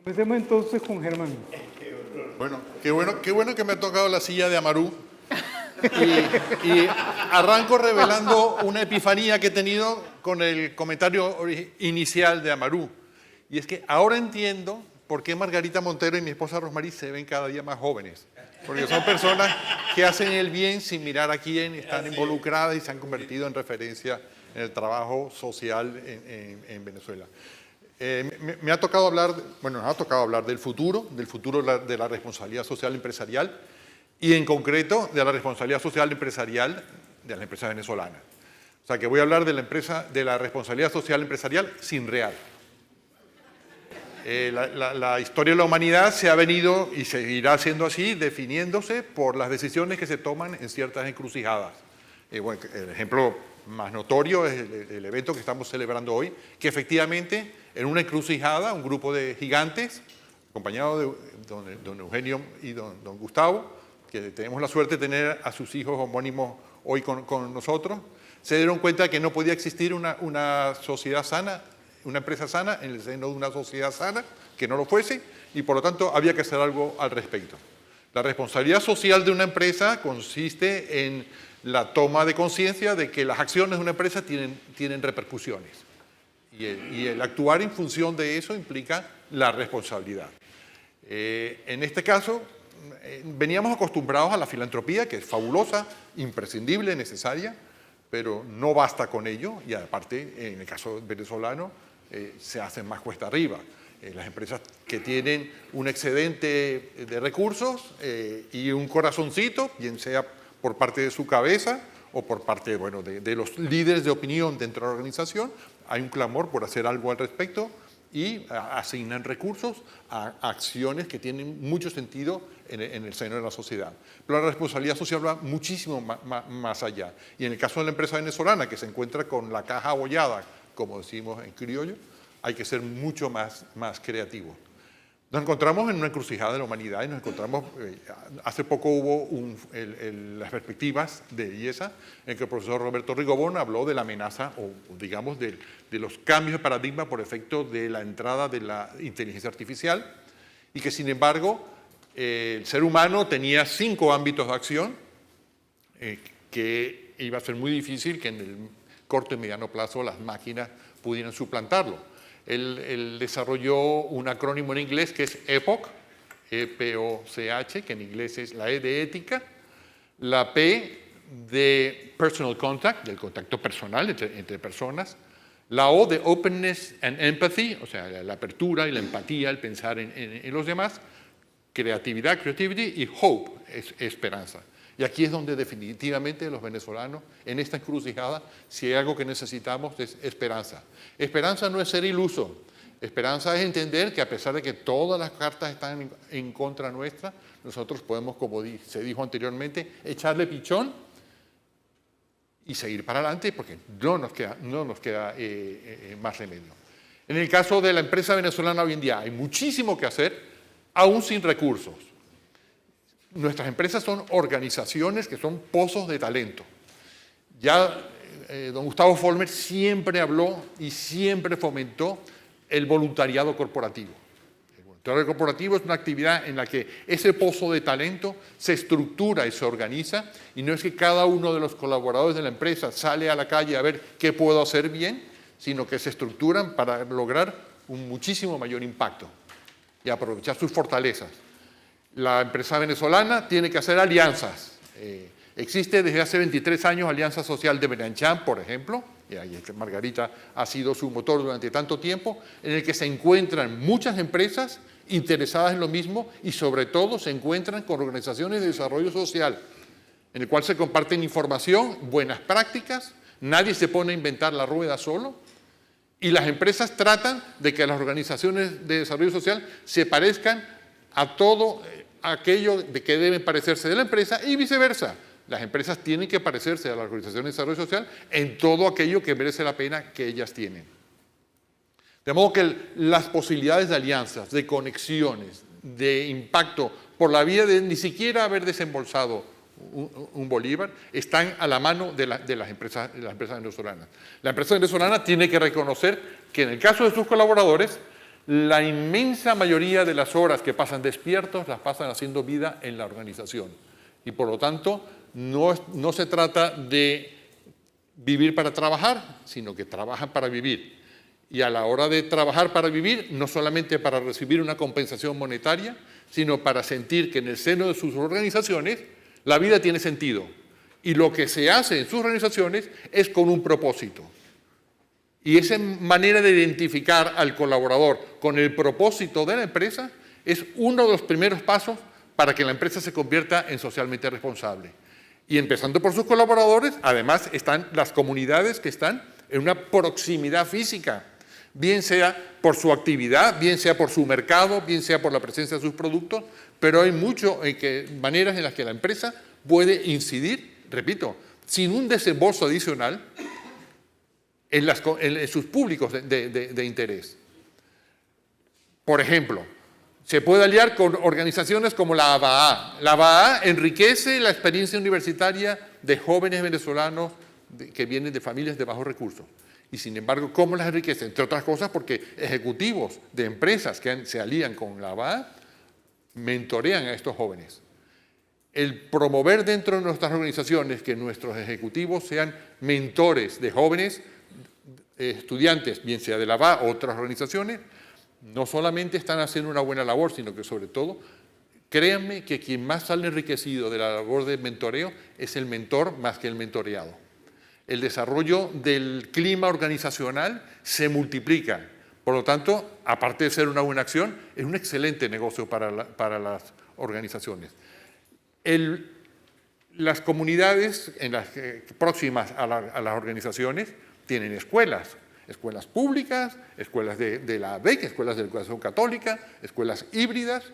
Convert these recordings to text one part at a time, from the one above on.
Empecemos entonces con Germán. Bueno, qué bueno que me ha tocado la silla de Amarú. Y arranco revelando una epifanía que he tenido con el comentario inicial de Amarú. Y es que ahora entiendo por qué Margarita Montero y mi esposa Rosmarie se ven cada día más jóvenes. Porque son personas que hacen el bien sin mirar a quién, están involucradas y se han convertido en referencia en el trabajo social en Venezuela. Me ha tocado hablar, bueno, nos ha tocado hablar del futuro de la responsabilidad social empresarial y en concreto de la responsabilidad social empresarial de las empresas venezolanas. O sea que voy a hablar de la responsabilidad social empresarial sin real. La historia de la humanidad se ha venido y seguirá siendo así, definiéndose por las decisiones que se toman en ciertas encrucijadas. Bueno, el ejemplo más notorio es el evento que estamos celebrando hoy, que efectivamente en una encrucijada, un grupo de gigantes, acompañado de don Eugenio y don Gustavo, que tenemos la suerte de tener a sus hijos homónimos hoy con nosotros, se dieron cuenta de que no podía existir una sociedad sana, una empresa sana en el seno de una sociedad sana, que no lo fuese, y por lo tanto había que hacer algo al respecto. La responsabilidad social de una empresa consiste en la toma de conciencia de que las acciones de una empresa tienen repercusiones. Y el actuar en función de eso implica la responsabilidad. En este caso, veníamos acostumbrados a la filantropía, que es fabulosa, imprescindible, necesaria, pero no basta con ello, y aparte, en el caso venezolano, se hacen más cuesta arriba. Las empresas que tienen un excedente de recursos y un corazoncito, bien sea por parte de su cabeza o por parte, bueno, de los líderes de opinión dentro de la organización, hay un clamor por hacer algo al respecto y asignan recursos a acciones que tienen mucho sentido en el seno de la sociedad. Pero la responsabilidad social va muchísimo más allá. Y en el caso de la empresa venezolana, que se encuentra con la caja abollada, como decimos en criollo, hay que ser mucho más creativos. Nos encontramos en una encrucijada de la humanidad y nos encontramos, hace poco hubo las perspectivas de IESA, en que el profesor Roberto Rigobón habló de la amenaza, o digamos, de los cambios de paradigma por efecto de la entrada de la inteligencia artificial, y que sin embargo el ser humano tenía 5 ámbitos de acción que iba a ser muy difícil que en el corto y mediano plazo las máquinas pudieran suplantarlo. Él desarrolló un acrónimo en inglés que es EPOCH, E-P-O-C-H, que en inglés es la E de ética, la P de personal contact, del contacto personal entre personas, la O de openness and empathy, o sea, la apertura y la empatía, el pensar en los demás, creatividad, creativity, y hope, esperanza. Y aquí es donde definitivamente los venezolanos, en esta encrucijada, si hay algo que necesitamos es esperanza. Esperanza no es ser iluso. Esperanza es entender que a pesar de que todas las cartas están en contra nuestra, nosotros podemos, como se dijo anteriormente, echarle pichón y seguir para adelante porque no nos queda más remedio. En el caso de la empresa venezolana hoy en día hay muchísimo que hacer, aún sin recursos. Nuestras empresas son organizaciones que son pozos de talento. Ya don Gustavo Vollmer siempre habló y siempre fomentó el voluntariado corporativo. El voluntariado corporativo es una actividad en la que ese pozo de talento se estructura y se organiza, y no es que cada uno de los colaboradores de la empresa sale a la calle a ver qué puedo hacer bien, sino que se estructuran para lograr un muchísimo mayor impacto y aprovechar sus fortalezas. La empresa venezolana tiene que hacer alianzas. Existe desde hace 23 años Alianza Social de Benanchán, por ejemplo, y ahí Margarita ha sido su motor durante tanto tiempo, en el que se encuentran muchas empresas interesadas en lo mismo y sobre todo se encuentran con organizaciones de desarrollo social, en el cual se comparten información, buenas prácticas, nadie se pone a inventar la rueda solo, y las empresas tratan de que las organizaciones de desarrollo social se parezcan a todo aquello de que deben parecerse de la empresa y viceversa. Las empresas tienen que parecerse a las organizaciones de desarrollo social en todo aquello que merece la pena que ellas tienen. De modo que las posibilidades de alianzas, de conexiones, de impacto, por la vía de ni siquiera haber desembolsado un bolívar, están a la mano de las empresas venezolanas. La empresa venezolana tiene que reconocer que en el caso de sus colaboradores, La inmensa mayoría de las horas que pasan despiertos las pasan haciendo vida en la organización. Y por lo tanto, no se trata de vivir para trabajar, sino que trabajan para vivir. Y a la hora de trabajar para vivir, no solamente para recibir una compensación monetaria, sino para sentir que en el seno de sus organizaciones la vida tiene sentido. Y lo que se hace en sus organizaciones es con un propósito. Y esa manera de identificar al colaborador con el propósito de la empresa es uno de los primeros pasos para que la empresa se convierta en socialmente responsable. Y empezando por sus colaboradores, además están las comunidades que están en una proximidad física, bien sea por su actividad, bien sea por su mercado, bien sea por la presencia de sus productos, pero hay muchas maneras en las que la empresa puede incidir, repito, sin un desembolso adicional, en sus públicos de interés. Por ejemplo, se puede aliar con organizaciones como la ABAA. La ABAA enriquece la experiencia universitaria de jóvenes venezolanos que vienen de familias de bajos recursos. Y sin embargo, ¿cómo las enriquece? Entre otras cosas porque ejecutivos de empresas que se alían con la ABAA mentorean a estos jóvenes. El promover dentro de nuestras organizaciones que nuestros ejecutivos sean mentores de jóvenes estudiantes, bien sea de la ABAA o otras organizaciones, no solamente están haciendo una buena labor, sino que sobre todo, créanme que quien más sale enriquecido de la labor de mentoreo es el mentor más que el mentoreado. El desarrollo del clima organizacional se multiplica. Por lo tanto, aparte de ser una buena acción, es un excelente negocio para las organizaciones. Las comunidades próximas a las organizaciones tienen escuelas públicas, escuelas de la ABEC, escuelas de educación católica, escuelas híbridas,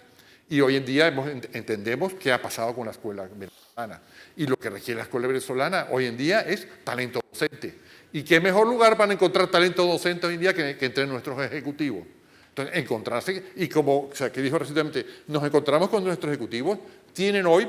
y hoy en día entendemos qué ha pasado con la escuela venezolana. Y lo que requiere la escuela venezolana hoy en día es talento docente. ¿Y qué mejor lugar para encontrar talento docente hoy en día que entre nuestros ejecutivos? Entonces, encontrarse, y como que dijo recientemente, nos encontramos con nuestros ejecutivos, tienen hoy,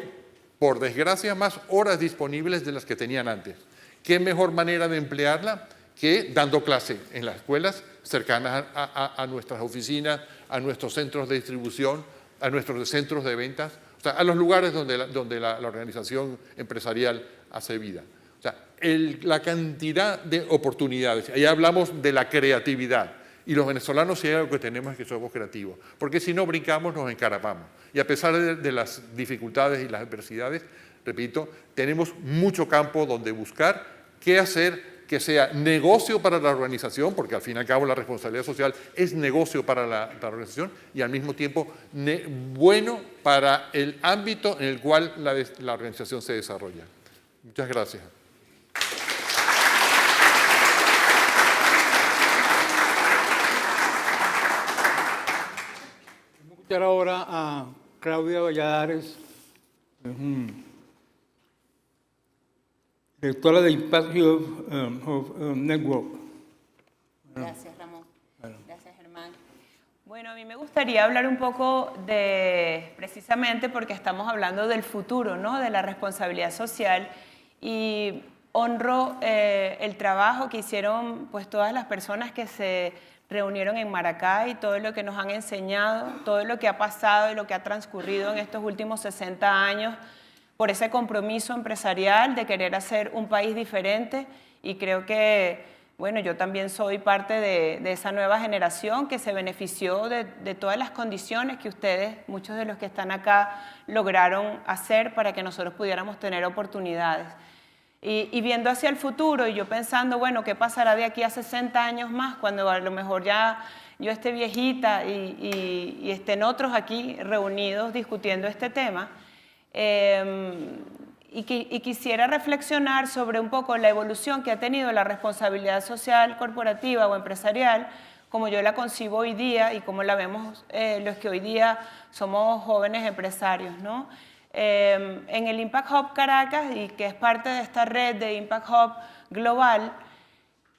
por desgracia, más horas disponibles de las que tenían antes. ¿Qué mejor manera de emplearla que dando clase en las escuelas cercanas a nuestras oficinas, a nuestros centros de distribución, a nuestros centros de ventas, o sea, a los lugares donde la organización empresarial hace vida? O sea, la cantidad de oportunidades. Ahí hablamos de la creatividad. Y los venezolanos, si hay algo que tenemos, es que somos creativos. Porque si no brincamos, nos encarapamos. Y a pesar de las dificultades y las adversidades, repito, tenemos mucho campo donde buscar qué hacer que sea negocio para la organización, porque al fin y al cabo la responsabilidad social es negocio para la organización, y al mismo tiempo bueno para el ámbito en el cual la organización se desarrolla. Muchas gracias. Vamos a escuchar ahora a Claudia Valladares, directora de Impact Network. Gracias, Ramón. Gracias, Germán. Bueno, a mí me gustaría hablar un poco precisamente porque estamos hablando del futuro, ¿no? De la responsabilidad social, y honro el trabajo que hicieron pues todas las personas que se reunieron en Maracay, todo lo que nos han enseñado, todo lo que ha pasado y lo que ha transcurrido en estos últimos 60 años, por ese compromiso empresarial de querer hacer un país diferente. Y creo que, bueno, yo también soy parte de esa nueva generación que se benefició de todas las condiciones que ustedes, muchos de los que están acá, lograron hacer para que nosotros pudiéramos tener oportunidades. Y viendo hacia el futuro, y yo pensando, bueno, ¿qué pasará de aquí a 60 años más, cuando a lo mejor ya yo esté viejita y estén otros aquí reunidos discutiendo este tema? Y quisiera reflexionar sobre un poco la evolución que ha tenido la responsabilidad social corporativa o empresarial, como yo la concibo hoy día y como la vemos los que hoy día somos jóvenes empresarios, ¿no? En el Impact Hub Caracas, y que es parte de esta red de Impact Hub Global,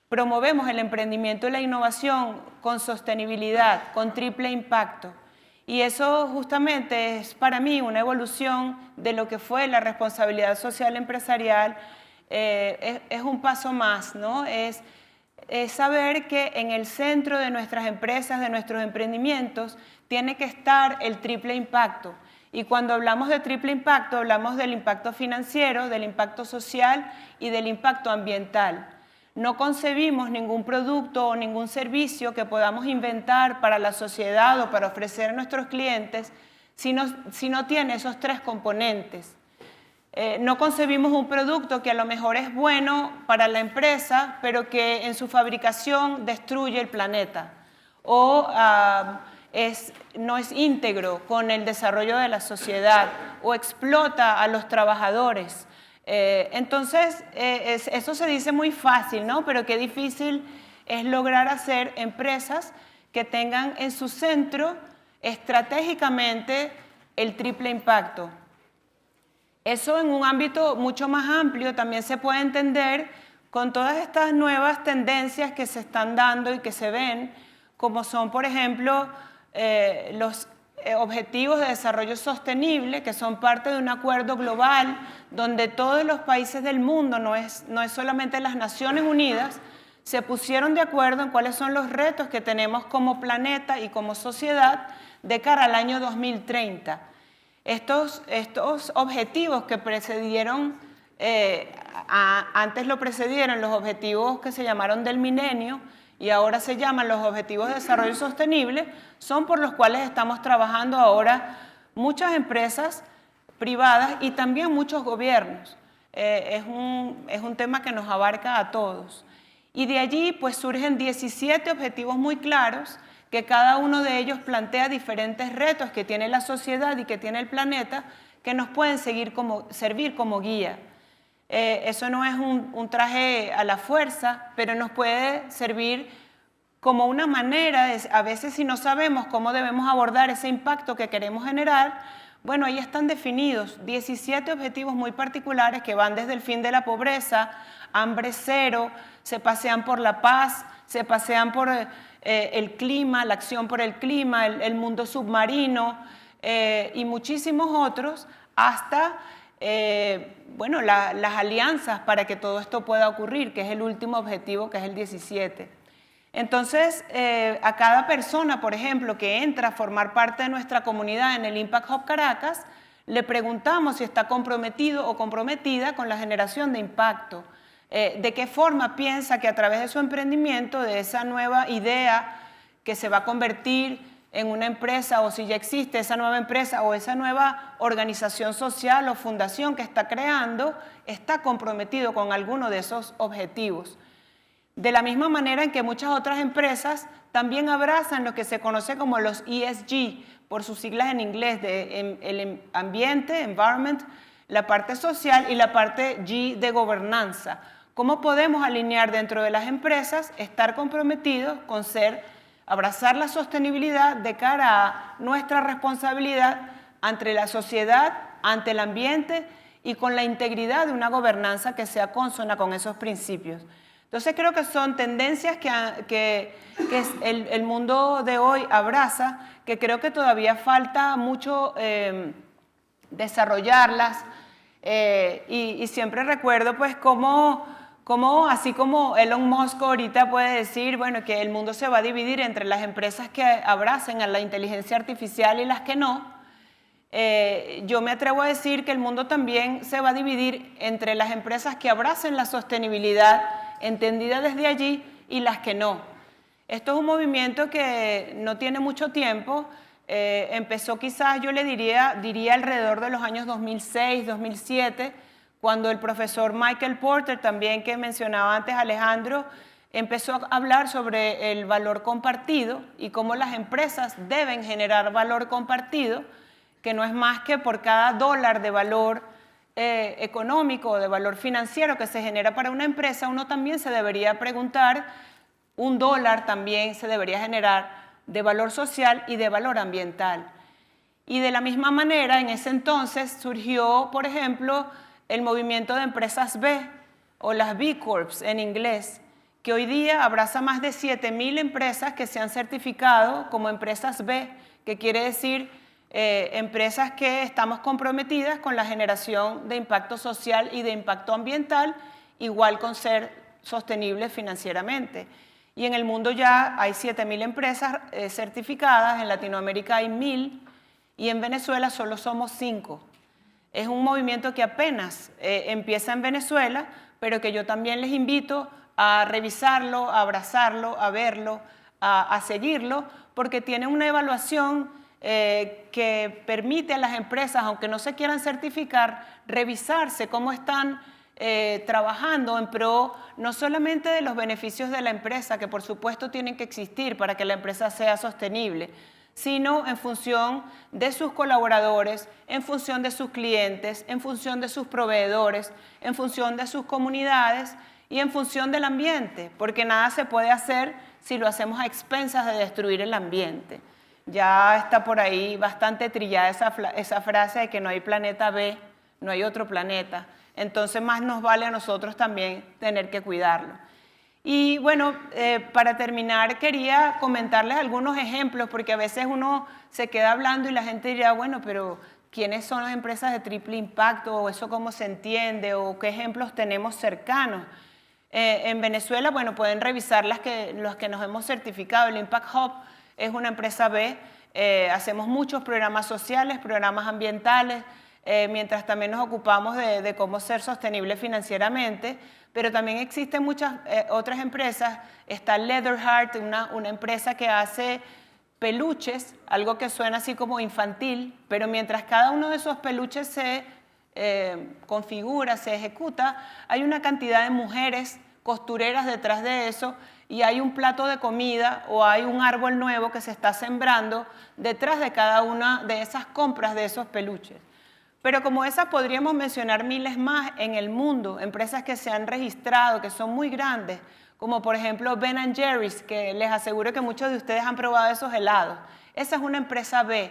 promovemos el emprendimiento y la innovación con sostenibilidad, con triple impacto. Y eso justamente es para mí una evolución de lo que fue la responsabilidad social empresarial. Es un paso más, ¿no? Es es saber que en el centro de nuestras empresas, de nuestros emprendimientos, tiene que estar el triple impacto. Y cuando hablamos de triple impacto, hablamos del impacto financiero, del impacto social y del impacto ambiental. No concebimos ningún producto o ningún servicio que podamos inventar para la sociedad o para ofrecer a nuestros clientes si no tiene esos tres componentes. No concebimos un producto que a lo mejor es bueno para la empresa, pero que en su fabricación destruye el planeta o no es íntegro con el desarrollo de la sociedad o explota a los trabajadores. Entonces, eso se dice muy fácil, ¿no? Pero qué difícil es lograr hacer empresas que tengan en su centro estratégicamente el triple impacto. Eso en un ámbito mucho más amplio también se puede entender con todas estas nuevas tendencias que se están dando y que se ven, como son, por ejemplo, los Objetivos de Desarrollo Sostenible, que son parte de un acuerdo global donde todos los países del mundo, no es solamente las Naciones Unidas, se pusieron de acuerdo en cuáles son los retos que tenemos como planeta y como sociedad de cara al año 2030. Estos objetivos que precedieron, antes lo precedieron los objetivos que se llamaron del milenio y ahora se llaman los Objetivos de Desarrollo Sostenible, son por los cuales estamos trabajando ahora muchas empresas privadas y también muchos gobiernos. Es un tema que nos abarca a todos. Y de allí pues surgen 17 objetivos muy claros que cada uno de ellos plantea diferentes retos que tiene la sociedad y que tiene el planeta que nos pueden servir como guía. Eso no es un traje a la fuerza, pero nos puede servir como una manera, a veces si no sabemos cómo debemos abordar ese impacto que queremos generar, bueno, ahí están definidos 17 objetivos muy particulares que van desde el fin de la pobreza, hambre cero, se pasean por la paz, se pasean por el clima, la acción por el clima, el mundo submarino y muchísimos otros, hasta bueno, las alianzas para que todo esto pueda ocurrir, que es el último objetivo, que es el 17. Entonces, a cada persona, por ejemplo, que entra a formar parte de nuestra comunidad en el Impact Hub Caracas, le preguntamos si está comprometido o comprometida con la generación de impacto. De qué forma piensa que a través de su emprendimiento, de esa nueva idea que se va a convertir en una empresa, o si ya existe esa nueva empresa o esa nueva organización social o fundación que está creando, está comprometido con alguno de esos objetivos. De la misma manera en que muchas otras empresas también abrazan lo que se conoce como los ESG, por sus siglas en inglés, de el ambiente, environment, la parte social y la parte G de gobernanza. ¿Cómo podemos alinear dentro de las empresas, estar comprometidos con abrazar la sostenibilidad de cara a nuestra responsabilidad ante la sociedad, ante el ambiente y con la integridad de una gobernanza que sea consona con esos principios? Entonces creo que son tendencias que el mundo de hoy abraza, que creo que todavía falta mucho desarrollarlas y siempre recuerdo pues cómo así como Elon Musk ahorita puede decir, bueno, que el mundo se va a dividir entre las empresas que abracen a la inteligencia artificial y las que no, yo me atrevo a decir que el mundo también se va a dividir entre las empresas que abracen la sostenibilidad entendida desde allí y las que no. Esto es un movimiento que no tiene mucho tiempo, empezó quizás, yo le diría alrededor de los años 2006, 2007, cuando el profesor Michael Porter, también que mencionaba antes Alejandro, empezó a hablar sobre el valor compartido y cómo las empresas deben generar valor compartido, que no es más que por cada dólar de valor económico o de valor financiero que se genera para una empresa, uno también se debería preguntar, un dólar también se debería generar de valor social y de valor ambiental. Y de la misma manera, en ese entonces surgió, por ejemplo, el movimiento de empresas B, o las B Corps en inglés, que hoy día abraza más de 7.000 empresas que se han certificado como empresas B, que quiere decir empresas que estamos comprometidas con la generación de impacto social y de impacto ambiental, igual con ser sostenibles financieramente. Y en el mundo ya hay 7.000 empresas certificadas, en Latinoamérica hay 1.000 y en Venezuela solo somos 5. Es un movimiento que apenas empieza en Venezuela, pero que yo también les invito a revisarlo, a abrazarlo, a verlo, a seguirlo, porque tiene una evaluación que permite a las empresas, aunque no se quieran certificar, revisarse cómo están trabajando en pro no solamente de los beneficios de la empresa, que por supuesto tienen que existir para que la empresa sea sostenible, sino en función de sus colaboradores, en función de sus clientes, en función de sus proveedores, en función de sus comunidades y en función del ambiente, porque nada se puede hacer si lo hacemos a expensas de destruir el ambiente. Ya está por ahí bastante trillada esa frase de que no hay planeta B, no hay otro planeta. Entonces más nos vale a nosotros también tener que cuidarlo. Y bueno, para terminar quería comentarles algunos ejemplos, porque a veces uno se queda hablando y la gente dirá, bueno, pero ¿quiénes son las empresas de triple impacto? ¿O eso cómo se entiende? ¿O qué ejemplos tenemos cercanos? En Venezuela, bueno, pueden revisar los que nos hemos certificado. El Impact Hub es una empresa B. Hacemos muchos programas sociales, programas ambientales, mientras también nos ocupamos de cómo ser sostenible financieramente, pero también existen muchas otras empresas. Está Leatherheart, una empresa que hace peluches, algo que suena así como infantil, pero mientras cada uno de esos peluches se configura, se ejecuta, hay una cantidad de mujeres costureras detrás de eso y hay un plato de comida o hay un árbol nuevo que se está sembrando detrás de cada una de esas compras de esos peluches. Pero como esas podríamos mencionar miles más en el mundo, empresas que se han registrado, que son muy grandes, como por ejemplo Ben & Jerry's, que les aseguro que muchos de ustedes han probado esos helados. Esa es una empresa B.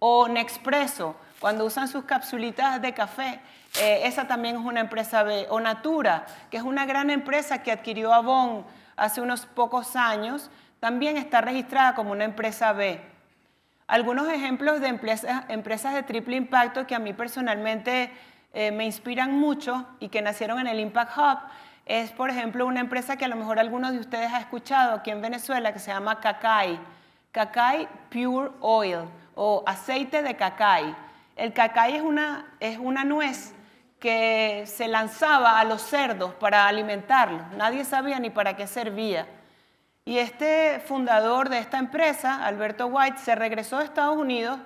O Nespresso, cuando usan sus capsulitas de café, esa también es una empresa B. O Natura, que es una gran empresa que adquirió Avon hace unos pocos años, también está registrada como una empresa B. Algunos ejemplos de empresas de triple impacto que a mí personalmente me inspiran mucho y que nacieron en el Impact Hub es, por ejemplo, una empresa que a lo mejor algunos de ustedes han escuchado aquí en Venezuela que se llama Cacay. Cacay Pure Oil o aceite de cacay. El cacay es una nuez que se lanzaba a los cerdos para alimentarlos. Nadie sabía ni para qué servía. Y este fundador de esta empresa, Alberto White, se regresó a Estados Unidos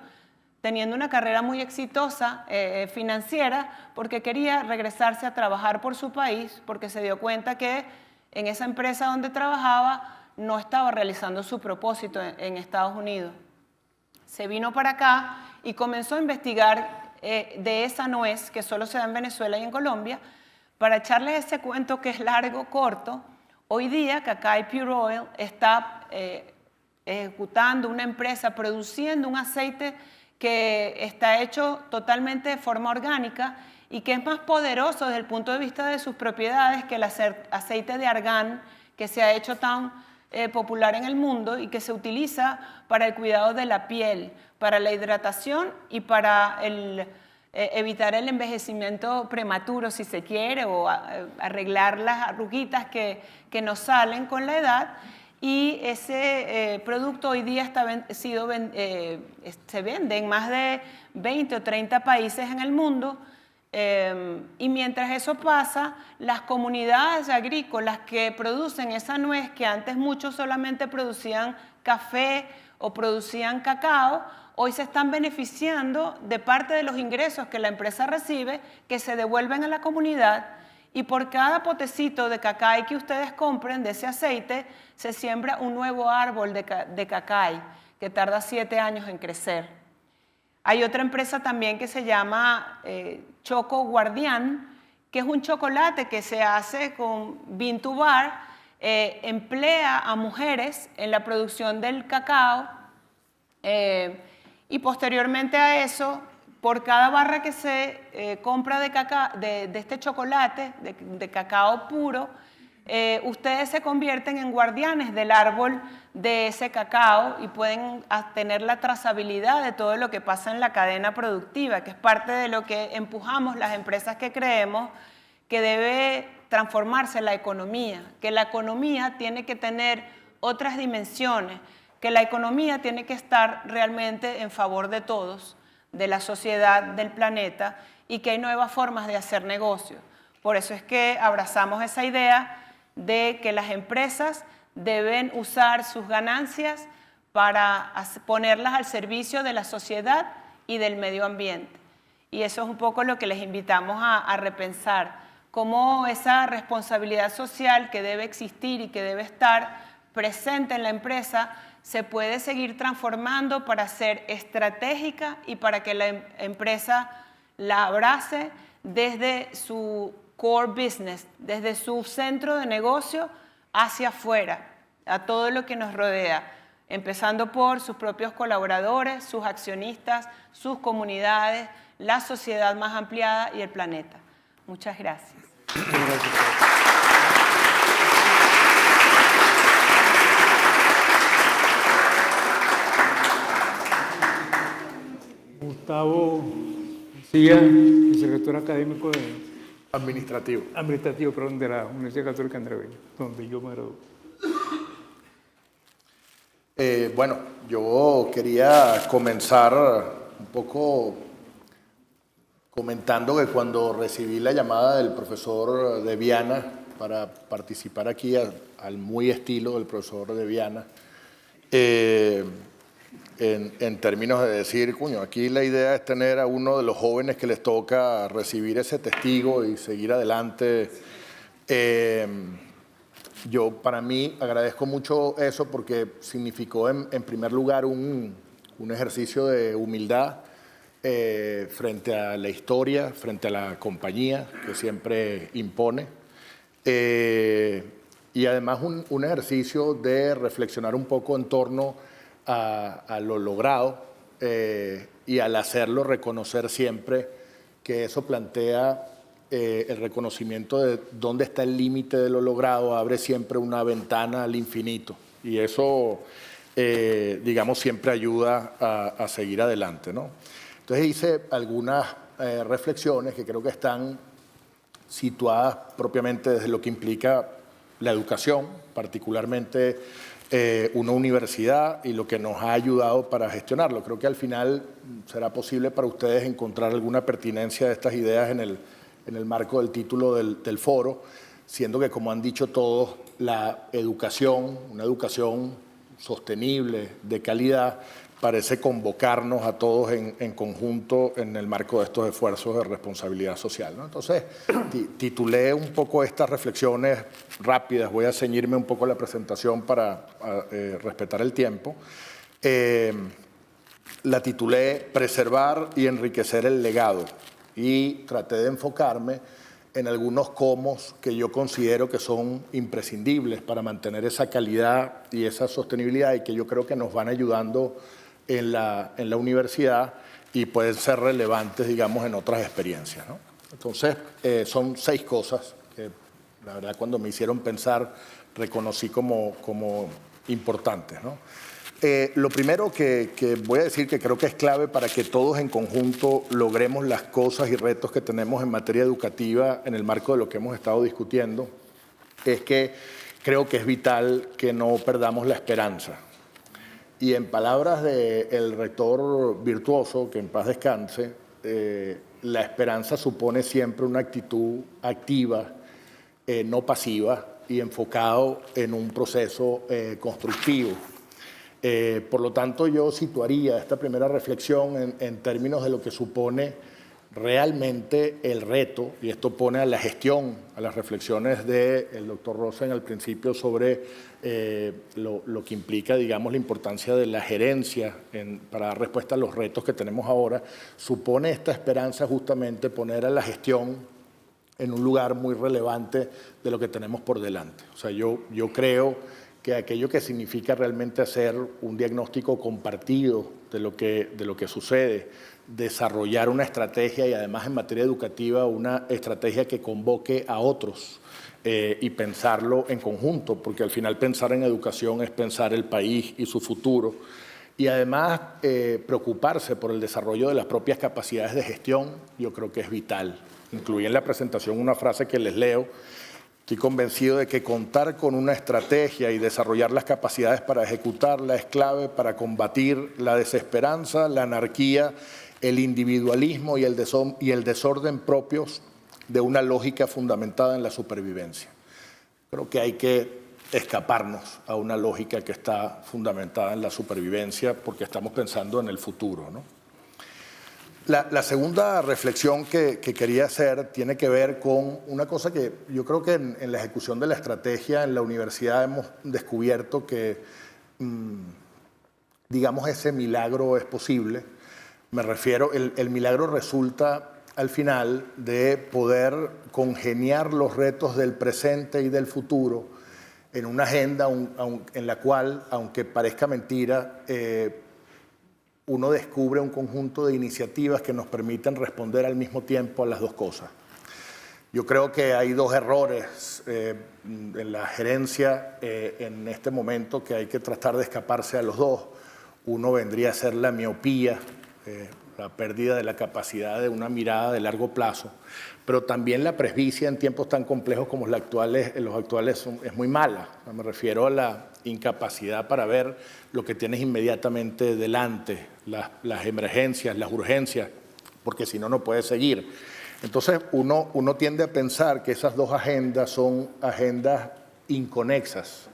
teniendo una carrera muy exitosa financiera porque quería regresarse a trabajar por su país porque se dio cuenta que en esa empresa donde trabajaba no estaba realizando su propósito en Estados Unidos. Se vino para acá y comenzó a investigar de esa nuez que solo se da en Venezuela y en Colombia. Para echarles ese cuento que es largo, corto, hoy día Cacay Pure Oil está ejecutando una empresa, produciendo un aceite que está hecho totalmente de forma orgánica y que es más poderoso desde el punto de vista de sus propiedades que el aceite de argán que se ha hecho tan popular en el mundo y que se utiliza para el cuidado de la piel, para la hidratación y para evitar el envejecimiento prematuro, si se quiere, o arreglar las arruguitas que nos salen con la edad. Y ese producto hoy día se vende en más de 20 o 30 países en el mundo. Y mientras eso pasa, las comunidades agrícolas que producen esa nuez, que antes muchos solamente producían café o producían cacao, hoy se están beneficiando de parte de los ingresos que la empresa recibe, que se devuelven a la comunidad, y por cada potecito de cacay que ustedes compren de ese aceite, se siembra un nuevo árbol de cacay que tarda 7 años en crecer. Hay otra empresa también que se llama Choco Guardián, que es un chocolate que se hace con bean to bar, emplea a mujeres en la producción del cacao y posteriormente a eso, por cada barra que se compra de este chocolate, de cacao puro, ustedes se convierten en guardianes del árbol de ese cacao y pueden tener la trazabilidad de todo lo que pasa en la cadena productiva, que es parte de lo que empujamos las empresas que creemos que debe transformarse la economía, que la economía tiene que tener otras dimensiones, que la economía tiene que estar realmente en favor de todos, de la sociedad, del planeta, y que hay nuevas formas de hacer negocio. Por eso es que abrazamos esa idea de que las empresas deben usar sus ganancias para ponerlas al servicio de la sociedad y del medio ambiente. Y eso es un poco lo que les invitamos a repensar, cómo esa responsabilidad social que debe existir y que debe estar presente en la empresa se puede seguir transformando para ser estratégica y para que la empresa la abrace desde su core business, desde su centro de negocio hacia afuera, a todo lo que nos rodea, empezando por sus propios colaboradores, sus accionistas, sus comunidades, la sociedad más ampliada y el planeta. Muchas gracias. Gustavo García, el secretario académico Administrativo. de la Universidad Católica Andrés Bello, donde yo me gradué. Bueno, yo quería comenzar un poco comentando que cuando recibí la llamada del profesor de Viana para participar aquí al muy estilo del profesor de Viana, en términos de decir, coño, aquí la idea es tener a uno de los jóvenes que les toca recibir ese testigo y seguir adelante. Yo, para mí, agradezco mucho eso porque significó, en primer lugar, un ejercicio de humildad frente a la historia, frente a la compañía, que siempre impone. Y además un ejercicio de reflexionar un poco en torno a lo logrado y al hacerlo reconocer siempre que eso plantea el reconocimiento de dónde está el límite de lo logrado, abre siempre una ventana al infinito. Y eso, digamos, siempre ayuda a seguir adelante, ¿no? Entonces hice algunas reflexiones que creo que están situadas propiamente desde lo que implica la educación, particularmente una universidad y lo que nos ha ayudado para gestionarlo. Creo que al final será posible para ustedes encontrar alguna pertinencia de estas ideas en el marco del título del foro, siendo que, como han dicho todos, la educación, una educación sostenible, de calidad, parece convocarnos a todos en conjunto en el marco de estos esfuerzos de responsabilidad social, ¿no? Entonces, titulé un poco estas reflexiones rápidas, voy a ceñirme un poco a la presentación para respetar el tiempo. La titulé Preservar y enriquecer el legado y traté de enfocarme en algunos comos que yo considero que son imprescindibles para mantener esa calidad y esa sostenibilidad y que yo creo que nos van ayudando en la universidad y pueden ser relevantes, digamos, en otras experiencias, ¿no? Entonces, son 6 cosas que, la verdad, cuando me hicieron pensar, reconocí como importantes, ¿no? Lo primero que voy a decir que creo que es clave para que todos en conjunto logremos las cosas y retos que tenemos en materia educativa en el marco de lo que hemos estado discutiendo, es que creo que es vital que no perdamos la esperanza. Y en palabras del rector virtuoso, que en paz descanse, la esperanza supone siempre una actitud activa, no pasiva y enfocado en un proceso constructivo. Por lo tanto, yo situaría esta primera reflexión en términos de lo que supone realmente el reto, y esto pone a la gestión, a las reflexiones del doctor Rosen al principio sobre lo que implica, digamos, la importancia de la gerencia para dar respuesta a los retos que tenemos ahora, supone esta esperanza justamente poner a la gestión en un lugar muy relevante de lo que tenemos por delante. O sea, yo creo que aquello que significa realmente hacer un diagnóstico compartido de lo que sucede, desarrollar una estrategia y además en materia educativa una estrategia que convoque a otros y pensarlo en conjunto, porque al final pensar en educación es pensar el país y su futuro y además preocuparse por el desarrollo de las propias capacidades de gestión, yo creo que es vital. Incluí en la presentación una frase que les leo, Estoy convencido de que contar con una estrategia y desarrollar las capacidades para ejecutarla es clave para combatir la desesperanza, la anarquía, el individualismo y el desorden propios de una lógica fundamentada en la supervivencia. Creo que hay que escaparnos a una lógica que está fundamentada en la supervivencia porque estamos pensando en el futuro, ¿no? La segunda reflexión que quería hacer tiene que ver con una cosa que yo creo que en la ejecución de la estrategia en la universidad hemos descubierto que, digamos, ese milagro es posible. Me refiero, el milagro resulta al final de poder congeniar los retos del presente y del futuro en una agenda en la cual, aunque parezca mentira, uno descubre un conjunto de iniciativas que nos permiten responder al mismo tiempo a las dos cosas. Yo creo que hay dos errores en la gerencia en este momento que hay que tratar de escaparse a los dos. Uno vendría a ser la miopía, la pérdida de la capacidad de una mirada de largo plazo, pero también la presbicia en tiempos tan complejos como los actuales es muy mala. Me refiero a la incapacidad para ver lo que tienes inmediatamente delante, las emergencias, las urgencias, porque si no, no puedes seguir. Entonces, uno tiende a pensar que esas dos agendas son agendas inconexas.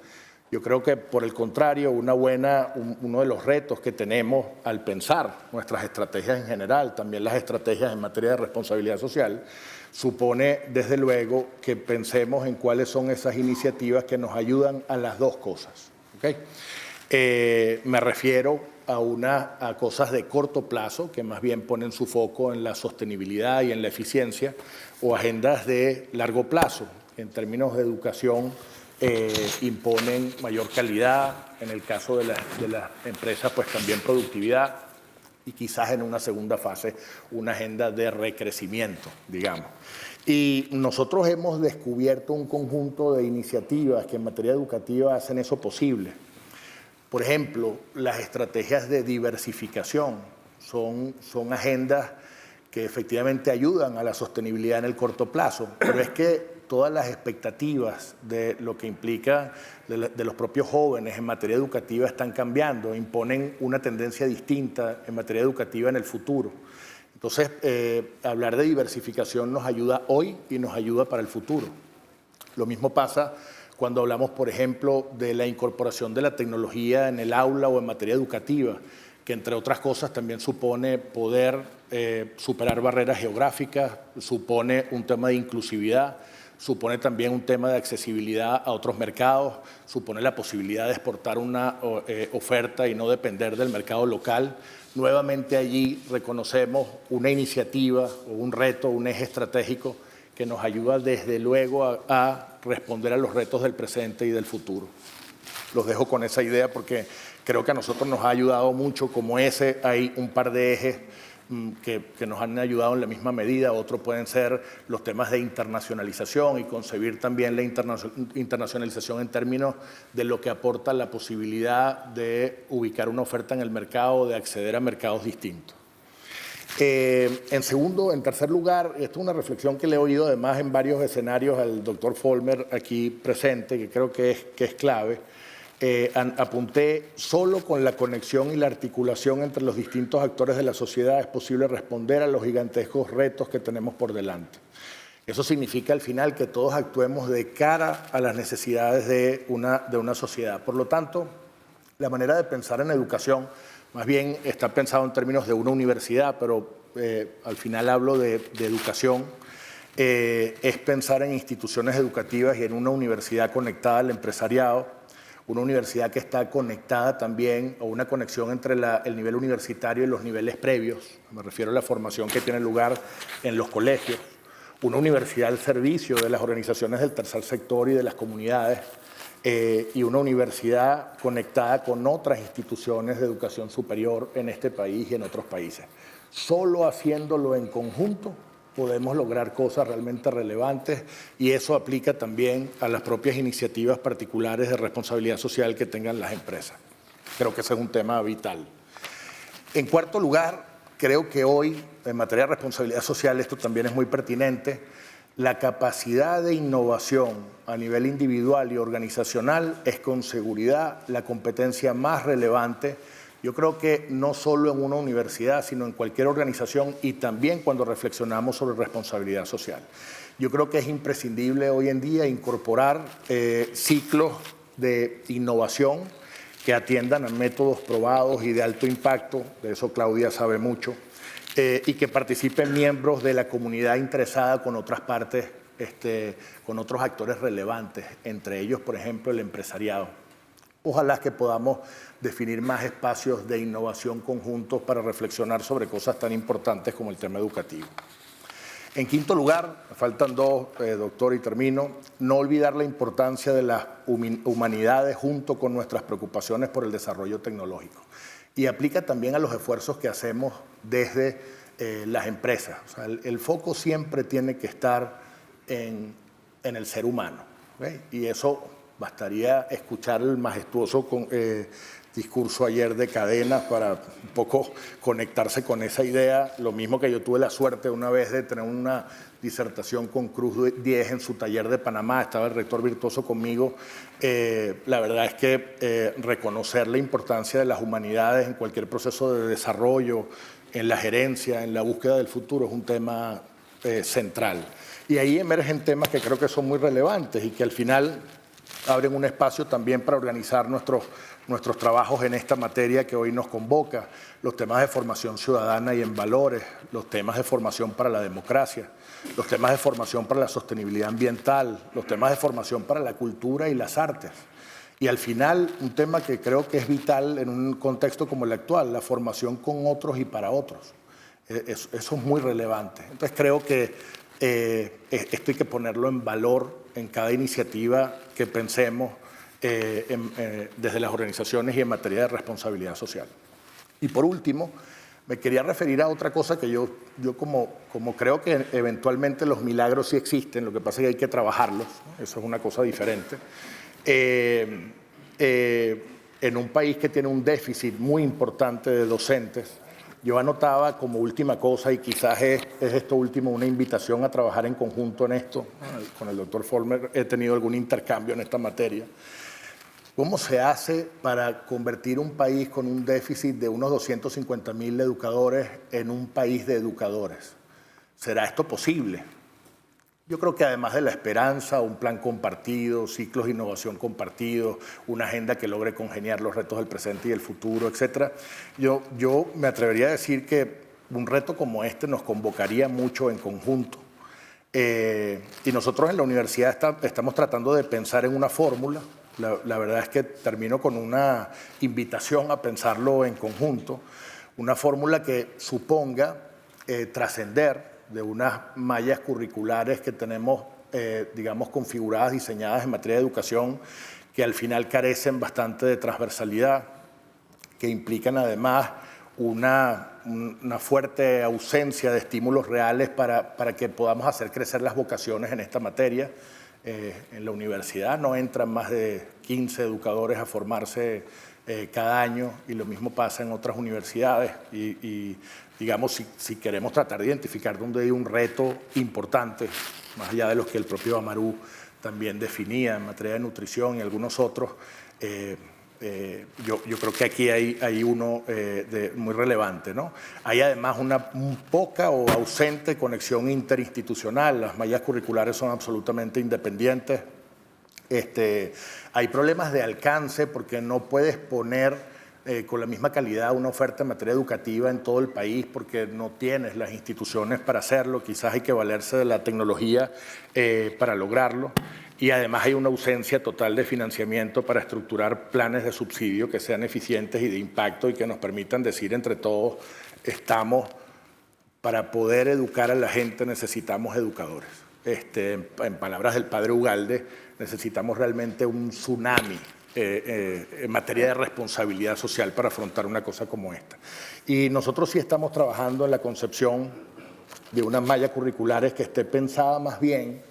Yo creo que, por el contrario, uno de los retos que tenemos al pensar nuestras estrategias en general, también las estrategias en materia de responsabilidad social, supone, desde luego, que pensemos en cuáles son esas iniciativas que nos ayudan a las dos cosas. ¿Okay? Me refiero a cosas de corto plazo, que más bien ponen su foco en la sostenibilidad y en la eficiencia, o agendas de largo plazo, que en términos de educación imponen mayor calidad, en el caso de las empresas, pues también productividad, y quizás en una segunda fase una agenda de recrecimiento, digamos. Y nosotros hemos descubierto un conjunto de iniciativas que en materia educativa hacen eso posible. Por ejemplo, las estrategias de diversificación son agendas que efectivamente ayudan a la sostenibilidad en el corto plazo, pero es que todas las expectativas de lo que implica de los propios jóvenes en materia educativa están cambiando, imponen una tendencia distinta en materia educativa en el futuro. Entonces, hablar de diversificación nos ayuda hoy y nos ayuda para el futuro. Lo mismo pasa cuando hablamos, por ejemplo, de la incorporación de la tecnología en el aula o en materia educativa, que entre otras cosas también supone poder superar barreras geográficas, supone un tema de inclusividad, supone también un tema de accesibilidad a otros mercados, supone la posibilidad de exportar una oferta y no depender del mercado local. Nuevamente allí reconocemos una iniciativa o un reto, un eje estratégico que nos ayuda desde luego a responder a los retos del presente y del futuro. Los dejo con esa idea porque creo que a nosotros nos ha ayudado mucho. Como ese, hay un par de ejes que nos han ayudado en la misma medida. Otros pueden ser los temas de internacionalización y concebir también la internacionalización en términos de lo que aporta la posibilidad de ubicar una oferta en el mercado, de acceder a mercados distintos. En tercer lugar, esto es una reflexión que le he oído además en varios escenarios al doctor Vollmer aquí presente, que creo que es clave. Apunté, solo con la conexión y la articulación entre los distintos actores de la sociedad es posible responder a los gigantescos retos que tenemos por delante. Eso significa al final que todos actuemos de cara a las necesidades de una sociedad. Por lo tanto, la manera de pensar en educación más bien está pensado en términos de una universidad, pero al final hablo de educación. Es pensar en instituciones educativas y en una universidad conectada al empresariado, una universidad que está conectada también, o una conexión entre el nivel universitario y los niveles previos. Me refiero a la formación que tiene lugar en los colegios. Una universidad al servicio de las organizaciones del tercer sector y de las comunidades. Y una universidad conectada con otras instituciones de educación superior en este país y en otros países. Solo haciéndolo en conjunto podemos lograr cosas realmente relevantes, y eso aplica también a las propias iniciativas particulares de responsabilidad social que tengan las empresas. Creo que ese es un tema vital. En cuarto lugar, creo que hoy, en materia de responsabilidad social, esto también es muy pertinente, la capacidad de innovación a nivel individual y organizacional es con seguridad la competencia más relevante. Yo creo que no solo en una universidad, sino en cualquier organización y también cuando reflexionamos sobre responsabilidad social. Yo creo que es imprescindible hoy en día incorporar ciclos de innovación que atiendan a métodos probados y de alto impacto, de eso Claudia sabe mucho, y que participen miembros de la comunidad interesada con otras partes, con otros actores relevantes, entre ellos, por ejemplo, el empresariado. Ojalá que podamos definir más espacios de innovación conjuntos para reflexionar sobre cosas tan importantes como el tema educativo. En quinto lugar, me faltan dos, doctor, y termino, no olvidar la importancia de las humanidades junto con nuestras preocupaciones por el desarrollo tecnológico. Y aplica también a los esfuerzos que hacemos desde las empresas. O sea, el foco siempre tiene que estar en el ser humano, ¿okay? Y eso bastaría escuchar el majestuoso discurso ayer de Cadenas para un poco conectarse con esa idea. Lo mismo que yo tuve la suerte una vez de tener una disertación con Cruz 10 en su taller de Panamá, estaba el rector virtuoso conmigo. La verdad es que reconocer la importancia de las humanidades en cualquier proceso de desarrollo, en la gerencia, en la búsqueda del futuro, es un tema central. Y ahí emergen temas que creo que son muy relevantes y que al final abren un espacio también para organizar nuestros trabajos en esta materia que hoy nos convoca, los temas de formación ciudadana y en valores, los temas de formación para la democracia, los temas de formación para la sostenibilidad ambiental, los temas de formación para la cultura y las artes. Y al final, un tema que creo que es vital en un contexto como el actual, la formación con otros y para otros. Eso es muy relevante. Entonces creo que esto hay que ponerlo en valor en cada iniciativa que pensemos desde las organizaciones y en materia de responsabilidad social. Y por último, me quería referir a otra cosa que yo como creo que eventualmente los milagros sí existen, lo que pasa es que hay que trabajarlos, ¿no? Eso es una cosa diferente. En un país que tiene un déficit muy importante de docentes, yo anotaba como última cosa, y quizás es esto último, una invitación a trabajar en conjunto en esto. Con el doctor Follmer he tenido algún intercambio en esta materia. ¿Cómo se hace para convertir un país con un déficit de unos 250.000 educadores en un país de educadores? ¿Será esto posible? Yo creo que además de la esperanza, un plan compartido, ciclos de innovación compartidos, una agenda que logre congeniar los retos del presente y del futuro, etc. Yo me atrevería a decir que un reto como este nos convocaría mucho en conjunto. Y nosotros en la universidad estamos tratando de pensar en una fórmula. La verdad es que termino con una invitación a pensarlo en conjunto. Una fórmula que suponga trascender de unas mallas curriculares que tenemos, digamos, configuradas, diseñadas en materia de educación, que al final carecen bastante de transversalidad, que implican además una fuerte ausencia de estímulos reales para que podamos hacer crecer las vocaciones en esta materia. En la universidad no entran más de 15 educadores a formarse cada año, y lo mismo pasa en otras universidades. Y digamos, si queremos tratar de identificar dónde hay un reto importante, más allá de los que el propio Amaru también definía en materia de nutrición y algunos otros, yo creo que aquí hay uno muy relevante, ¿no? Hay además una poca o ausente conexión interinstitucional. Las mallas curriculares son absolutamente independientes. Hay problemas de alcance porque no puedes poner con la misma calidad una oferta en materia educativa en todo el país porque no tienes las instituciones para hacerlo. Quizás hay que valerse de la tecnología para lograrlo. Y además hay una ausencia total de financiamiento para estructurar planes de subsidio que sean eficientes y de impacto y que nos permitan decir entre todos, para poder educar a la gente necesitamos educadores. En palabras del padre Ugalde, necesitamos realmente un tsunami en materia de responsabilidad social para afrontar una cosa como esta. Y nosotros sí estamos trabajando en la concepción de unas mallas curriculares que esté pensada más bien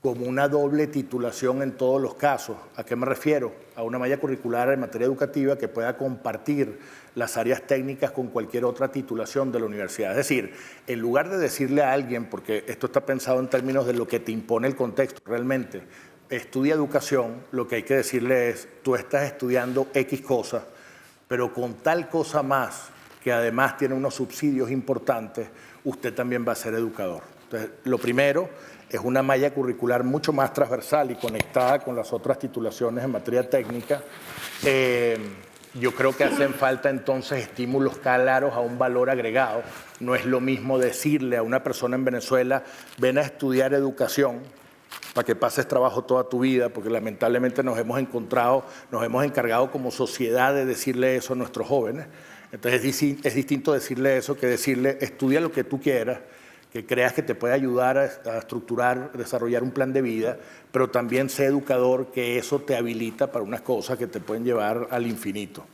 como una doble titulación en todos los casos. ¿A qué me refiero? A una malla curricular en materia educativa que pueda compartir las áreas técnicas con cualquier otra titulación de la universidad. Es decir, en lugar de decirle a alguien, porque esto está pensado en términos de lo que te impone el contexto, realmente, estudia educación, lo que hay que decirle es, tú estás estudiando X cosas, pero con tal cosa más, que además tiene unos subsidios importantes, usted también va a ser educador. Entonces, lo primero es una malla curricular mucho más transversal y conectada con las otras titulaciones en materia técnica. Yo creo que hacen falta entonces estímulos claros a un valor agregado. No es lo mismo decirle a una persona en Venezuela, ven a estudiar educación para que pases trabajo toda tu vida, porque lamentablemente nos hemos encargado como sociedad de decirle eso a nuestros jóvenes. Entonces es distinto decirle eso que decirle, estudia lo que tú quieras, que creas que te puede ayudar a estructurar, desarrollar un plan de vida, pero también sé educador, que eso te habilita para unas cosas que te pueden llevar al infinito.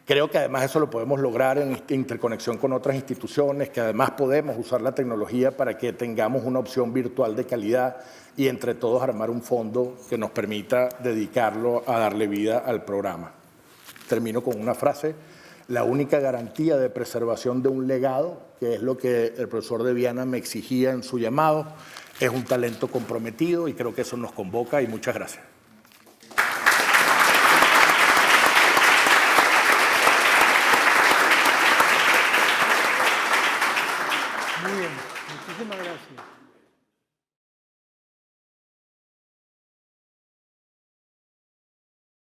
Creo que además eso lo podemos lograr en interconexión con otras instituciones, que además podemos usar la tecnología para que tengamos una opción virtual de calidad y entre todos armar un fondo que nos permita dedicarlo a darle vida al programa. Termino con una frase. La única garantía de preservación de un legado, que es lo que el profesor de Viana me exigía en su llamado, es un talento comprometido y creo que eso nos convoca y muchas gracias.